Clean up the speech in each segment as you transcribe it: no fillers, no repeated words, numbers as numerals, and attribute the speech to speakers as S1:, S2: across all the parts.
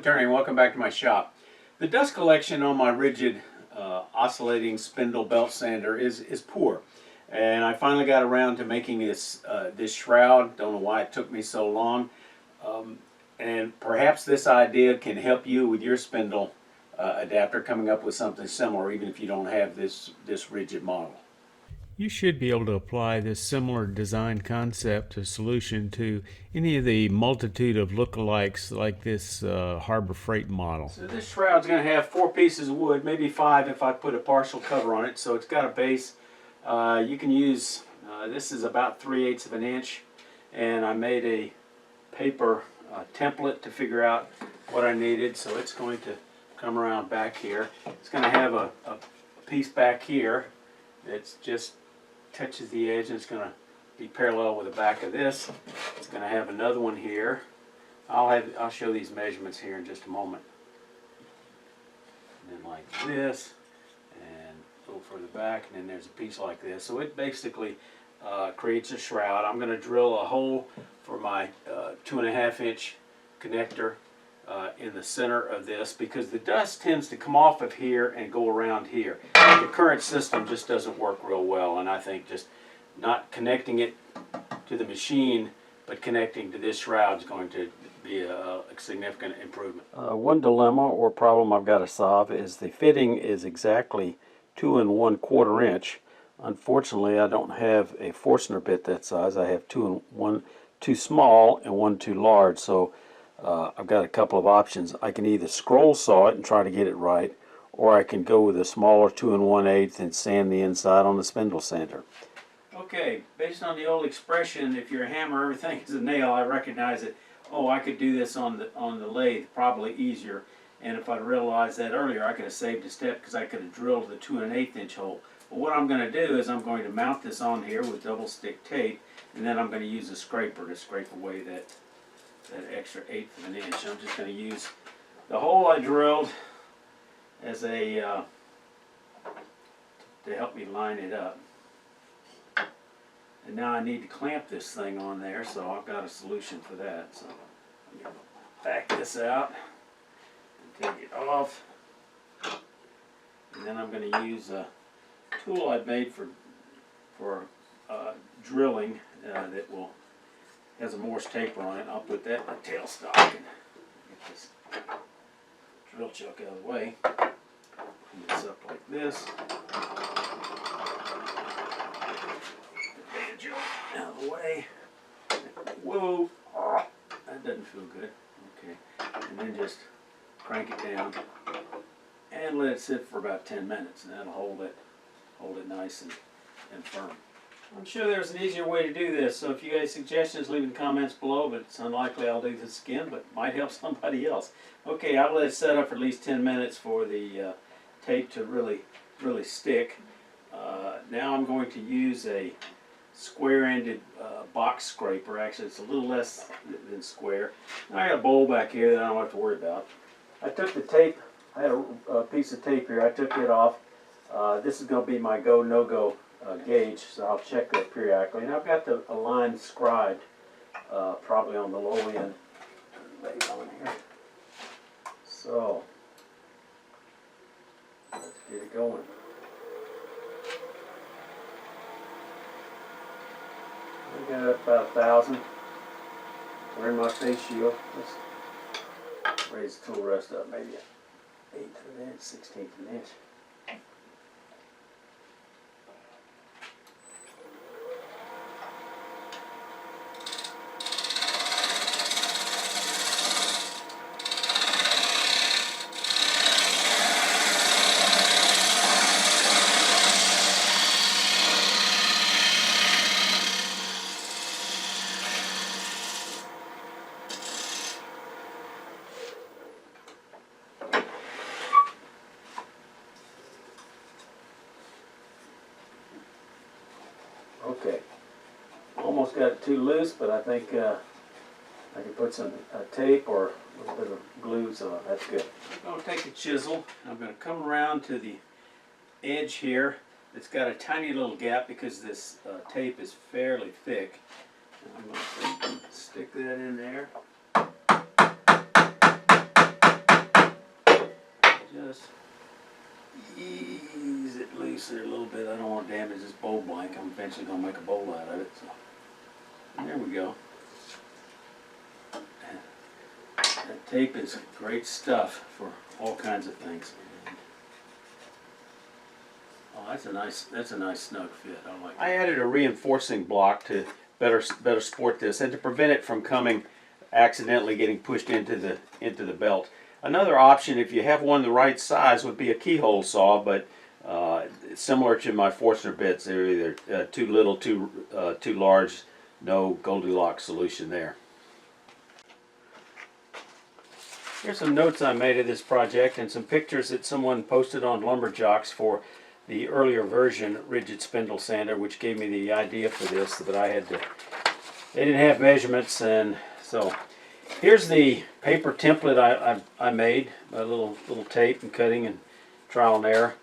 S1: Woodturning, welcome back to my shop. The dust collection on my rigid oscillating spindle belt sander is poor, and I finally got around to making this shroud. Don't know why it took me so long, and perhaps this idea can help you with your spindle adapter, coming up with something similar, even if you don't have this rigid model. You should be able to apply this similar design concept or solution to any of the multitude of lookalikes like this Harbor Freight model. So this shroud's going to have 4 pieces of wood, maybe 5 if I put a partial cover on it. So it's got a base. You can use, this is about 3/8 of an inch, and I made a paper template to figure out what I needed. So it's going to come around back here. It's going to have a piece back here that's just touches the edge, and it's going to be parallel with the back of this. It's going to have another one here. I'll show these measurements here in just a moment. And then like this, and a little further back, and then there's a piece like this. So it basically creates a shroud. I'm going to drill a hole for my 2.5 inch connector in the center of this, because the dust tends to come off of here and go around here. The current system just doesn't work real well, and I think just not connecting it to the machine but connecting to this shroud is going to be a significant improvement. One dilemma or problem I've got to solve is the fitting is exactly 2 1/4 inch. Unfortunately, I don't have a Forstner bit that size. I have 1 too small and 1 too large, so I've got a couple of options. I can either scroll saw it and try to get it right, or I can go with a smaller 2 1/8 and sand the inside on the spindle sander. Okay, based on the old expression, if you're a hammer, everything is a nail, I recognize it. Oh, I could do this on the lathe probably easier, and if I'd realized that earlier, I could have saved a step, because I could have drilled the 2 1/8 inch hole. But what I'm going to do is I'm going to mount this on here with double stick tape, and then I'm going to use a scraper to scrape away that extra 1/8 of an inch. I'm just going to use the hole I drilled as a to help me line it up. And now I need to clamp this thing on there, so I've got a solution for that. So I'm going to back this out and take it off, and then I'm going to use a tool I've made for drilling that has a Morse taper on it. I'll put that in my tailstock and get this drill chuck out of the way. Clean this up like this. Bandage out of the way. Whoa! Oh, that doesn't feel good. Okay, and then just crank it down and let it sit for about 10 minutes, and that'll hold it nice and firm. I'm sure there's an easier way to do this, so if you guys have suggestions, leave in the comments below, but it's unlikely I'll do this again, but it might help somebody else. Okay, I'll let it set up for at least 10 minutes for the tape to really stick. Now I'm going to use a square-ended box scraper. Actually, it's a little less than square. I got a bowl back here that I don't have to worry about. I took the tape, I had a piece of tape here, I took it off. This is going to be my go, no-go gauge, so I'll check that periodically. And I've got a line scribed, probably on the low end. Lay it on here. So, let's get it going. I got about 1,000. We're in my face shield. Let's raise the tool rest up, maybe 1/8 of an inch, 1/16 of an inch. Okay, almost got it too loose, but I think I can put some tape or a little bit of glue, so that's good. I'm going to take a chisel, and I'm going to come around to the edge here. It's got a tiny little gap because this tape is fairly thick. And I'm going to stick that in there. just ease it loose there a little bit. I don't want to damage this bowl blank. I'm eventually going to make a bowl out of it. So there we go. That tape is great stuff for all kinds of things. Oh, that's a nice snug fit. I like it. I added a reinforcing block to better support this and to prevent it from accidentally getting pushed into the belt. Another option, if you have one the right size, would be a keyhole saw, but similar to my Forstner bits, they're either too little, too large. No Goldilocks solution there. Here's some notes I made of this project and some pictures that someone posted on Lumberjocks for the earlier version rigid spindle sander, which gave me the idea for this, but they didn't have measurements, and so here's the paper template I made, a little tape and cutting and trial and error.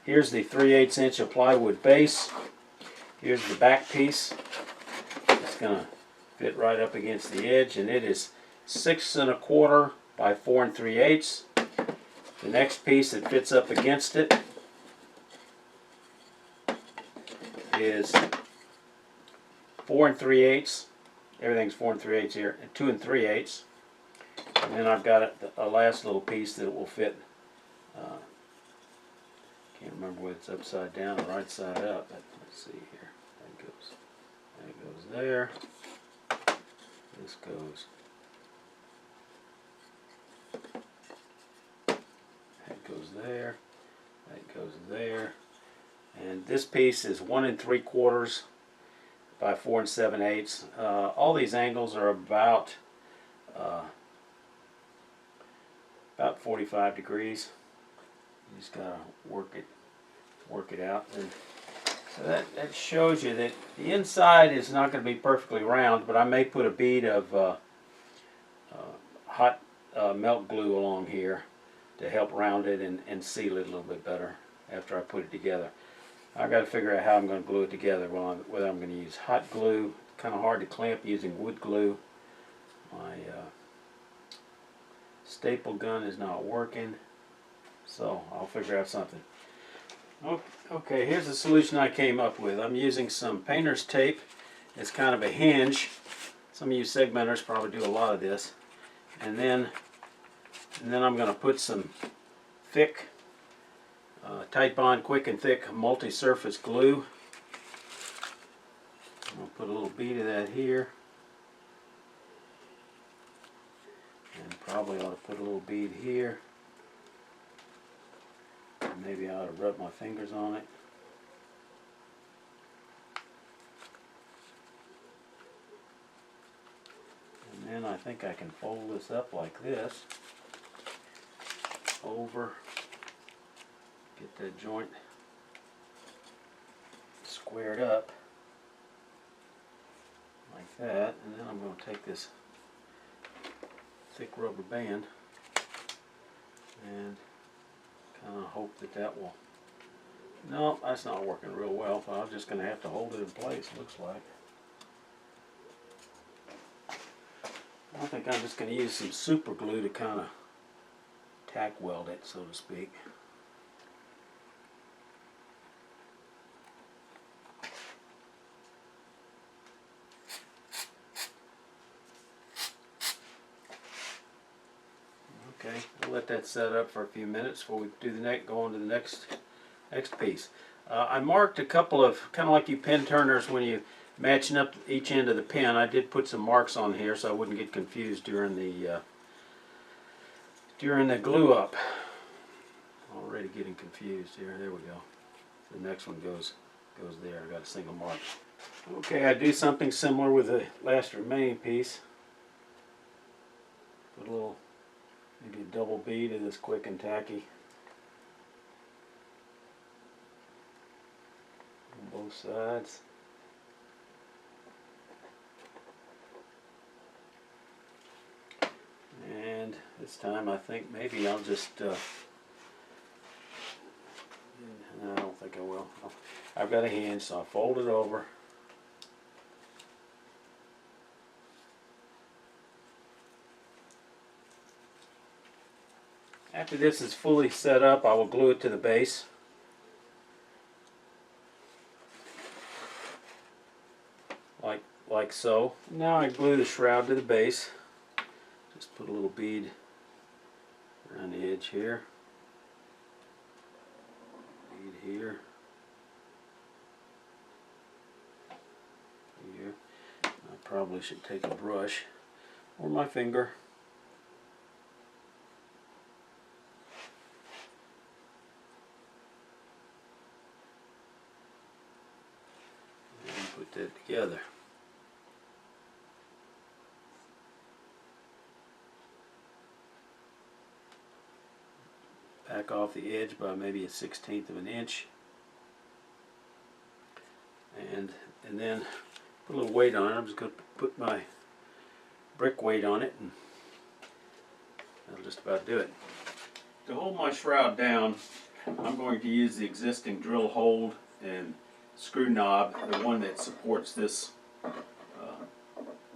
S1: Here's the 3/8 inch of plywood base. Here's the back piece. It's going to fit right up against the edge, and it is 6 1/4 by 4 3/8. The next piece that fits up against it is 4 3/8. Everything's 4 3/8 here, and 2 3/8. And then I've got a last little piece that will fit. Can't remember whether it's upside down or right side up, but let's see here. That goes there. This goes. That goes there. That goes there. And this piece is 1 3/4 by 4 7/8. All these angles are about 45 degrees. You just gotta work it out. And so that shows you that the inside is not going to be perfectly round, but I may put a bead of hot melt glue along here to help round it and seal it a little bit better after I put it together. I've got to figure out how I'm going to glue it together, whether I'm going to use hot glue. Kind of hard to clamp using wood glue. My staple gun is not working, so I'll figure out something. Okay, here's the solution I came up with. I'm using some painter's tape. It's kind of a hinge. Some of you segmenters probably do a lot of this. And then I'm going to put some thick Tight Bond Quick and Thick multi-surface glue. I'm going to put a little bead of that here. And probably ought to put a little bead here. And maybe I ought to rub my fingers on it. And then I think I can fold this up like this. Over. Get that joint squared up. Like that. And then I'm going to take this thick rubber band and kind of hope that will. No, that's not working real well, so I'm just going to have to hold it in place, looks like. I think I'm just going to use some super glue to kind of tack weld it, so to speak. Okay, we'll let that set up for a few minutes before we do go on to the next piece. I marked a couple of, kind of like you pin turners when you matching up each end of the pin. I did put some marks on here so I wouldn't get confused during the glue up. Already getting confused here. There we go. The next one goes there. I got a single mark. Okay, I do something similar with the last remaining piece. Put a little. Maybe a double bead of this quick and tacky on both sides. And this time I think maybe I'll just, no, I don't think I will. I've got a hinge, so I'll fold it over. After this is fully set up, I will glue it to the base. Like so. Now I glue the shroud to the base. Just put a little bead around the edge here. Bead here. Here. I probably should take a brush or my finger. And put that together. Back off the edge by maybe a 1/16 of an inch, and then put a little weight on it. I'm just going to put my brick weight on it, and that'll just about do it. To hold my shroud down, I'm going to use the existing drill hold and screw knob, the one that supports this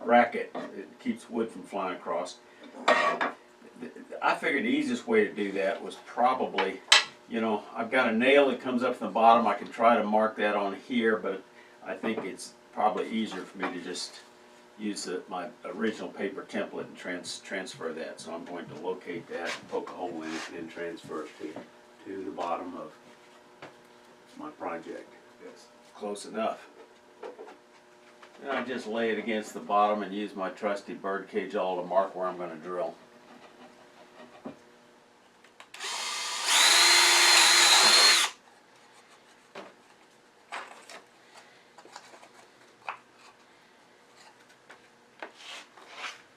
S1: bracket. It keeps wood from flying across. I figured the easiest way to do that was probably, you know, I've got a nail that comes up from the bottom. I can try to mark that on here, but I think it's probably easier for me to just use my original paper template and transfer that. So I'm going to locate that, poke a hole in it, and then transfer it to the bottom of my project. That's close enough. Then I just lay it against the bottom and use my trusty birdcage awl to mark where I'm going to drill.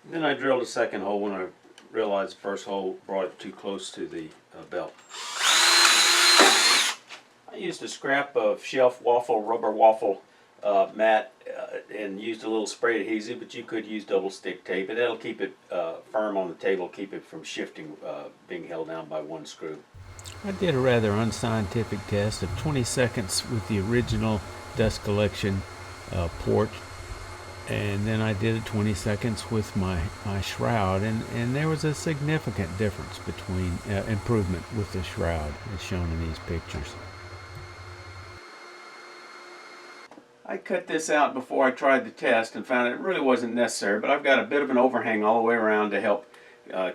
S1: Then I drilled a second hole when I realized the first hole brought it too close to the belt. I used a scrap of shelf waffle, rubber waffle mat, and used a little spray adhesive, but you could use double stick tape, and that'll keep it firm on the table, keep it from shifting, being held down by one screw. I did a rather unscientific test of 20 seconds with the original dust collection port. And then I did it 20 seconds with my shroud, and there was a significant difference between improvement with the shroud as shown in these pictures. I cut this out before I tried the test and found it really wasn't necessary, but I've got a bit of an overhang all the way around to help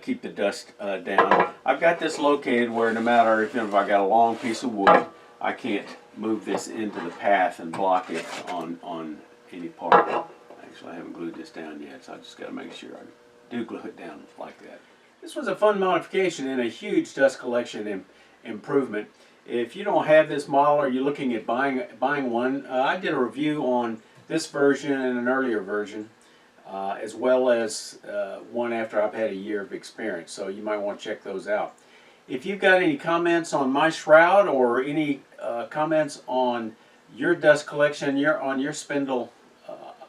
S1: keep the dust down. I've got this located where no matter if I got a long piece of wood, I can't move this into the path and block it on any part. Actually, I haven't glued this down yet, so I just got to make sure I do glue it down like that. This was a fun modification and a huge dust collection improvement. If you don't have this model or you're looking at buying one, I did a review on this version and an earlier version, as well as one after I've had a year of experience, so you might want to check those out. If you've got any comments on my shroud or any comments on your dust collection, on your Spindle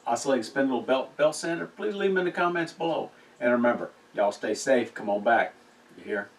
S1: oscillating spindle belt center, please leave them in the comments below. And remember, y'all stay safe. Come on back. You hear?